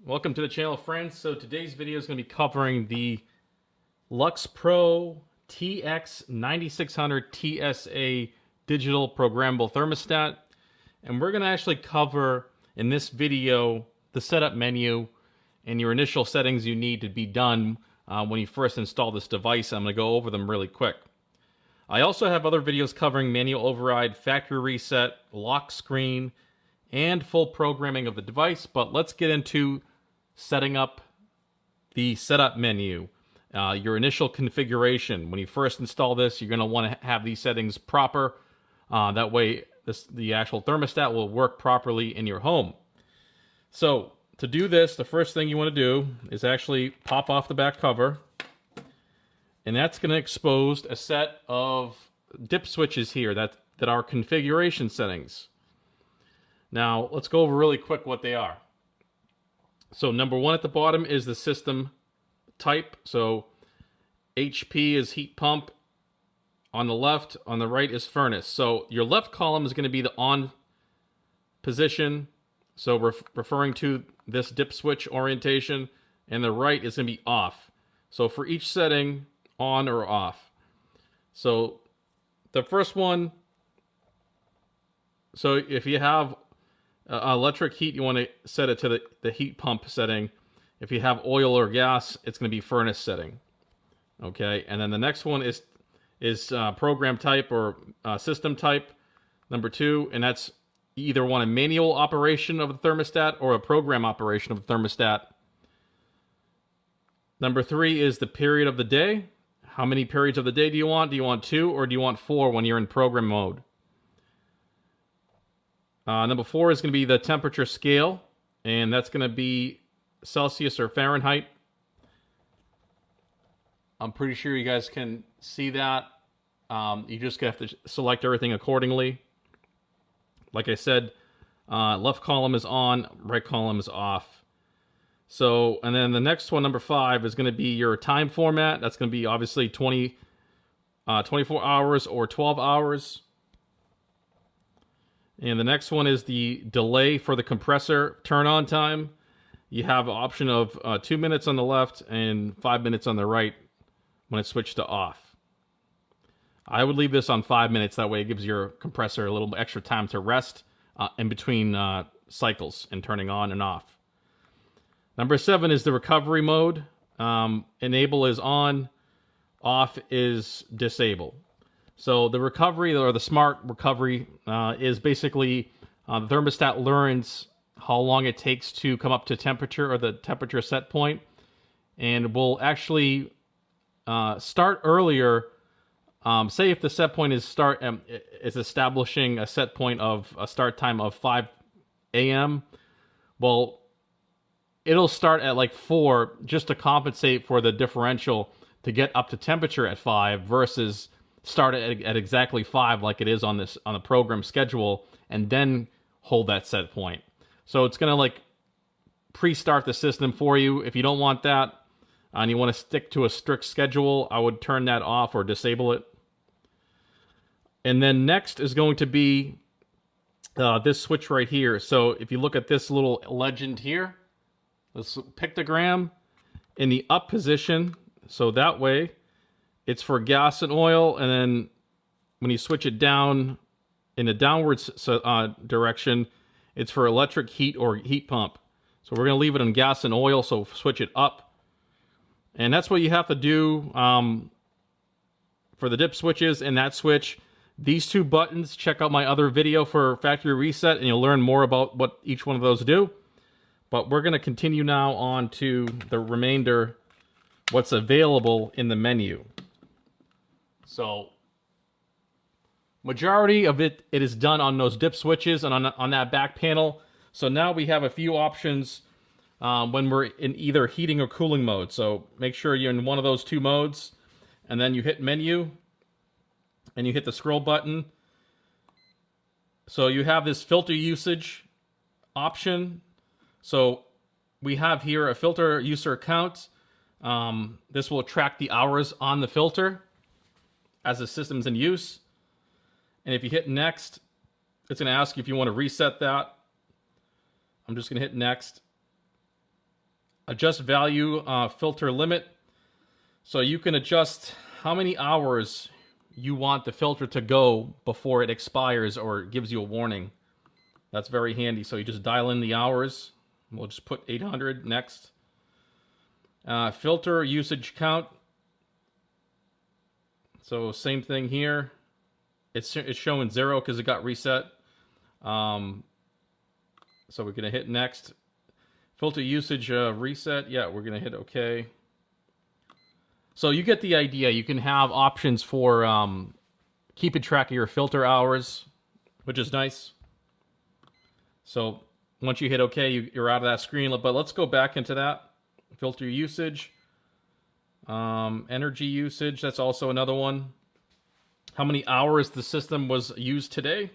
Welcome to the channel, friends. So today's video is going to be covering the LUX Pro Tx9600TS digital programmable thermostat. And we're going to actually cover in this video the setup menu and your initial settings you need to be done when you first install this device. I'm going to go over them really quick. I also have other videos covering manual override, factory reset, lock screen, and full programming of the device, but let's get into setting up the setup menu. Your initial configuration. When you first install this, you're going to want to have these settings proper. That way the actual thermostat will work properly in your home. So to do this, the first thing you want to do is actually pop off the back cover. And that's going to expose a set of dip switches here that are configuration settings. Now, let's go over really quick what they are. So number one at the bottom is the system type. So HP is heat pump. On the left, on the right is furnace. So your left column is going to be the on position. So referring to this dip switch orientation. And the right is going to be off. So for each setting, on or off. So the first one, so if you have electric heat, you want to set it to the heat pump setting. If you have oil or gas, it's going to be furnace setting. Okay, and then the next one is program type or system type, number 2, and that's you either want a manual operation of the thermostat or a program operation of the thermostat. Number 3 is the period of the day. How many periods of the day do you want? Do you want 2 or do you want 4 when you're in program mode? Number 4 is going to be the temperature scale, and that's going to be Celsius or Fahrenheit. I'm pretty sure you guys can see that. You just have to select everything accordingly. Like I said, left column is on, right column is off. So, and then the next one, number 5, is going to be your time format. That's going to be obviously 24 hours or 12 hours. And the next one is the delay for the compressor turn on time. You have an option of 2 minutes on the left and 5 minutes on the right when it's switched to off. I would leave this on 5 minutes. That way it gives your compressor a little extra time to rest in between cycles and turning on and off. Number 7 is the recovery mode. Enable is on, off is disable. So the recovery or the smart recovery is basically the thermostat learns how long it takes to come up to temperature or the temperature set point, and will actually start earlier. Say if the set point is establishing a set point of a start time of 5 a.m. Well, it'll start at like 4 just to compensate for the differential to get up to temperature at 5 versus start at exactly 5 like it is on the program schedule and then hold that set point. So it's going to like pre-start the system for you. If you don't want that and you want to stick to a strict schedule, I would turn that off or disable it. And then next is going to be this switch right here. So if you look at this little legend here, this pictogram in the up position, so that way it's for gas and oil, and then when you switch it down in the downwards direction, it's for electric heat or heat pump. So we're going to leave it on gas and oil, so switch it up. And that's what you have to do for the dip switches and that switch. These 2 buttons, check out my other video for factory reset, and you'll learn more about what each one of those do. But we're going to continue now on to the remainder, what's available in the menu. So, majority of it is done on those dip switches and on that back panel. So now we have a few options when we're in either heating or cooling mode. So make sure you're in one of those 2 modes, and then you hit menu, and you hit the scroll button. So you have this filter usage option. So we have here a filter user account. This will track the hours on the filter as the system's in use. And if you hit next, it's going to ask you if you want to reset that. I'm just going to hit next. Adjust value filter limit. So you can adjust how many hours you want the filter to go before it expires or gives you a warning. That's very handy. So you just dial in the hours. We'll just put 800 next. Filter usage count. So same thing here. It's showing 0 because it got reset. So we're going to hit next. Filter usage reset. Yeah, we're going to hit OK. So you get the idea. You can have options for keeping track of your filter hours, which is nice. So once you hit OK, you're out of that screen. But let's go back into that. Filter usage. Energy usage. That's also another one. How many hours the system was used today.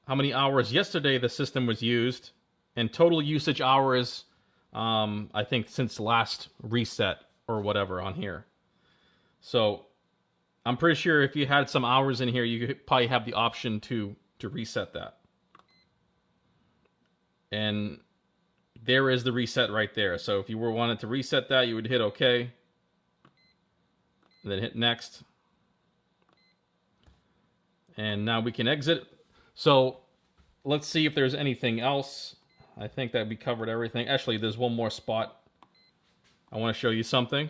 How many hours yesterday the system was used. And total usage hours, I think, since last reset or whatever on here. So I'm pretty sure if you had some hours in here, you could probably have the option to reset that. And there is the reset right there. So if you were wanting to reset that, you would hit OK. And then hit next. And now we can exit. So let's see if there's anything else. I think that we covered everything. Actually, there's one more spot. I want to show you something.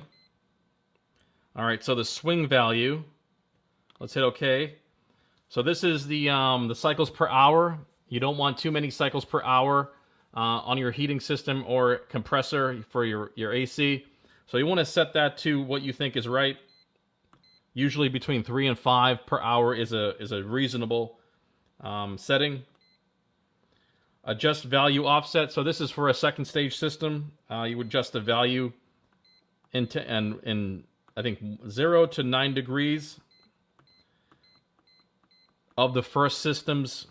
All right, so the swing value. Let's hit OK. So this is the cycles per hour. You don't want too many cycles per hour on your heating system or compressor for your AC. So you want to set that to what you think is right. Usually between 3 and 5 per hour is a reasonable setting. Adjust value offset. So this is for a second stage system. You would adjust the value in I think 0 to 9 degrees of the first system's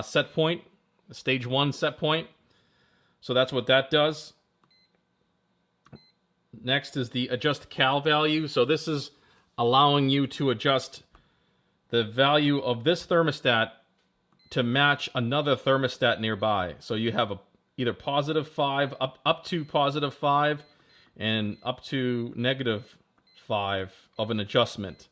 set point, stage 1 set point. So that's what that does. Next is the adjust cal value. So this is allowing you to adjust the value of this thermostat to match another thermostat nearby. So you have either +5 up to +5 and up to -5 of an adjustment.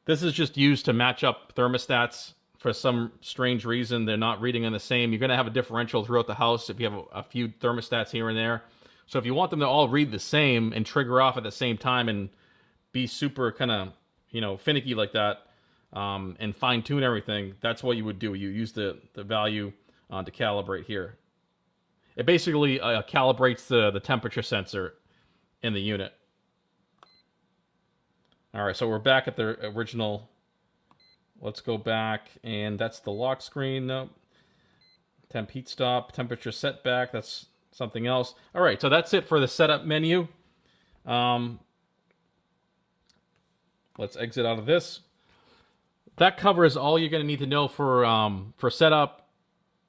This is just used to match up thermostats. For some strange reason, they're not reading on the same. You're going to have a differential throughout the house if you have a few thermostats here and there. So if you want them to all read the same and trigger off at the same time and be super kind of, finicky like that, and fine-tune everything, that's what you would do. You use the value to calibrate here. It basically calibrates the temperature sensor in the unit. All right, so we're back at the original. Let's go back, and that's the lock screen. Nope. Temp heat stop, temperature setback, that's something else. All right, so that's it for the setup menu. Let's exit out of this. That covers all you're going to need to know for setup.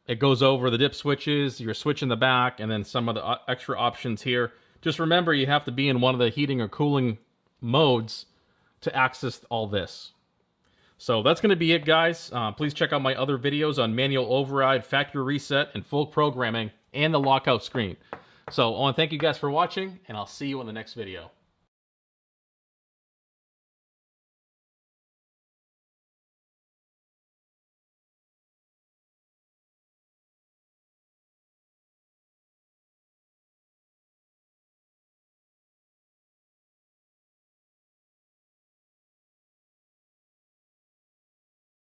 It goes over the dip switches, your switch in the back, and then some of the extra options here. Just remember, you have to be in one of the heating or cooling modes to access all this. So that's going to be it, guys. Please check out my other videos on manual override, factory reset, and full programming, and the lockout screen. So I want to thank you guys for watching, and I'll see you in the next video.